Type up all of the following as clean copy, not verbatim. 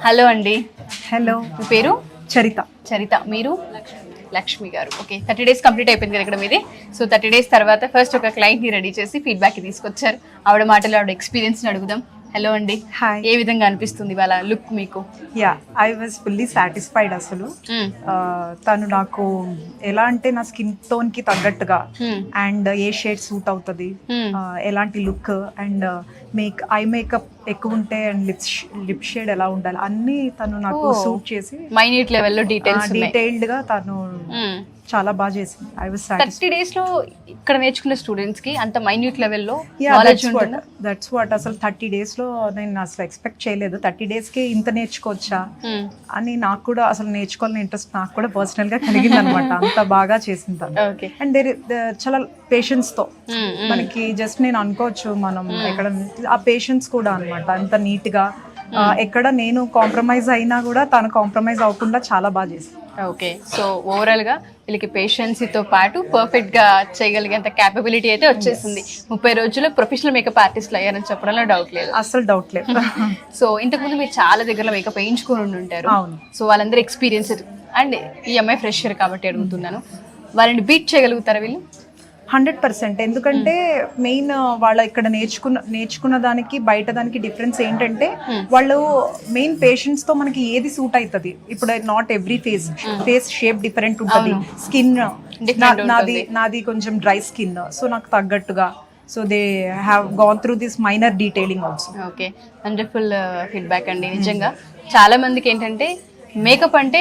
Hello అండి. Hello, మీ పేరు? చరిత. చరిత. మీరు? లక్ష్మి గారు. ఓకే, 30 days కంప్లీట్ అయిపోయింది కదా ఇక్కడ మీది. సో 30 days తర్వాత ఫస్ట్ ఒక క్లయింట్ని రెడీ చేసి ఫీడ్బ్యాక్ తీసుకొచ్చారు. ఆవిడ మాటలు ఆవిడ ఎక్స్పీరియన్స్ని అడుగుదాం. హలో అండి. హాయ్. ఏ విధంగా అనిపిస్తుంది వాళ్ళ లుక్ మీకు? Yeah, I was fully satisfied. అసలు తను నాకు ఎలా అంటే నా స్కిన్ టోన్ కి తగ్గట్టుగా అండ్ ఏ షేడ్ సూట్ అవుతుంది, ఎలాంటి లుక్ అండ్ ఐ మేకప్ ఎక్కువ ఉంటే అండ్ లిప్ షేడ్ ఎలా ఉండాలి అన్ని తను నాకు సూట్ చేసి మైన్యూట్ లెవెల్లో డీటెయిల్డ్ గా తను చాలా బాగా చేసింది. ఐ వాజ్ 30 days లో ఇక్కడ నేర్చుకున్న స్టూడెంట్స్ కి అంత మైన్యూట్ లెవెల్లో నాలెడ్జ్ ఉంటుందా? That's what. అసలు 30 days లో నేను అసలు ఎక్స్పెక్ట్ చేయలేదు 30 days కి ఇంత నేర్చుకోవచ్చా అని. నాకు కూడా అసలు నేర్చుకోవాలని ఇంట్రెస్ట్ నాకు కూడా పర్సనల్ గా కలిగింది అనమాట. అంత బాగా చేసింది తను. అండ్ చాలా పేషెన్స్ తో మనకి జస్ట్ నేను అనుకోవచ్చు మనం ఎక్కడ ఆ పేషెన్స్ కూడా అనమాట అంత నీట్ గా. ఎక్కడ నేను కాంప్రమైజ్ అయినా కూడా తను కాంప్రమైజ్ అవ్వకుండా చాలా బాగా చేసింది. ఓకే, సో ఓవరాల్ గా వీళ్ళకి పేషెన్సీతో పాటు పర్ఫెక్ట్ గా చేయగలిగేంత క్యాపబిలిటీ అయితే వచ్చేసింది. 30 రోజుల్లో ప్రొఫెషనల్ మేకప్ ఆర్టిస్ట్లు అయ్యారని చెప్పడంలో డౌట్ లేదు. అసలు డౌట్ లేదు. సో ఇంతకుముందు మీరు చాలా దగ్గర మేకప్ వేయించుకుని ఉంటారు. సో వాళ్ళందరూ ఎక్స్పీరియన్స్ అండ్ ఈ అమ్మాయి ఫ్రెషర్ కాబట్టి అడుగుతున్నాను, వాళ్ళని బీట్ చేయగలుగుతారా వీళ్ళు? 100%. ఎందుకంటే మెయిన్ వాళ్ళ ఇక్కడ నేర్చుకున్న దానికి బయట దానికి డిఫరెన్స్ ఏంటంటే వాళ్ళు మెయిన్ పేషెంట్స్ తో మనకి ఏది సూట్ అవుతుంది. ఇప్పుడు not every face shape different ఉంటుంది. స్కిన్ నాది కొంచెం డ్రై స్కిన్, సో నాకు తగ్గట్టుగా so they have gone through this minor detailing also. Okay, wonderful feedback అండి. నిజంగా చాలా మందికి ఏంటంటే మేకప్ అంటే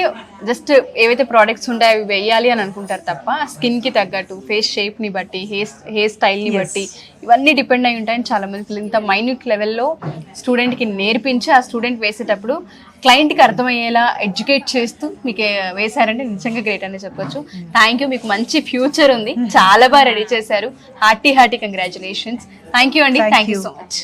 జస్ట్ ఏవైతే ప్రోడక్ట్స్ ఉంటాయో అవి వేయాలి అని అనుకుంటారు తప్ప స్కిన్కి తగ్గట్టు ఫేస్ షేప్ని బట్టి హెయిర్ స్టైల్ని బట్టి ఇవన్నీ డిపెండ్ అయి ఉంటాయని చాలా మంది ఇంత మైన్యూట్ లెవెల్లో స్టూడెంట్కి నేర్పించి ఆ స్టూడెంట్ వేసేటప్పుడు క్లయింట్కి అర్థమయ్యేలా ఎడ్యుకేట్ చేస్తూ మీకు వేశారంటే నిజంగా గ్రేట్ అని చెప్పొచ్చు. థ్యాంక్ యూ, మీకు మంచి ఫ్యూచర్ ఉంది, చాలా బాగా రెడీ చేశారు. Hearty congratulations. థ్యాంక్ యూ అండి. Thank you so much.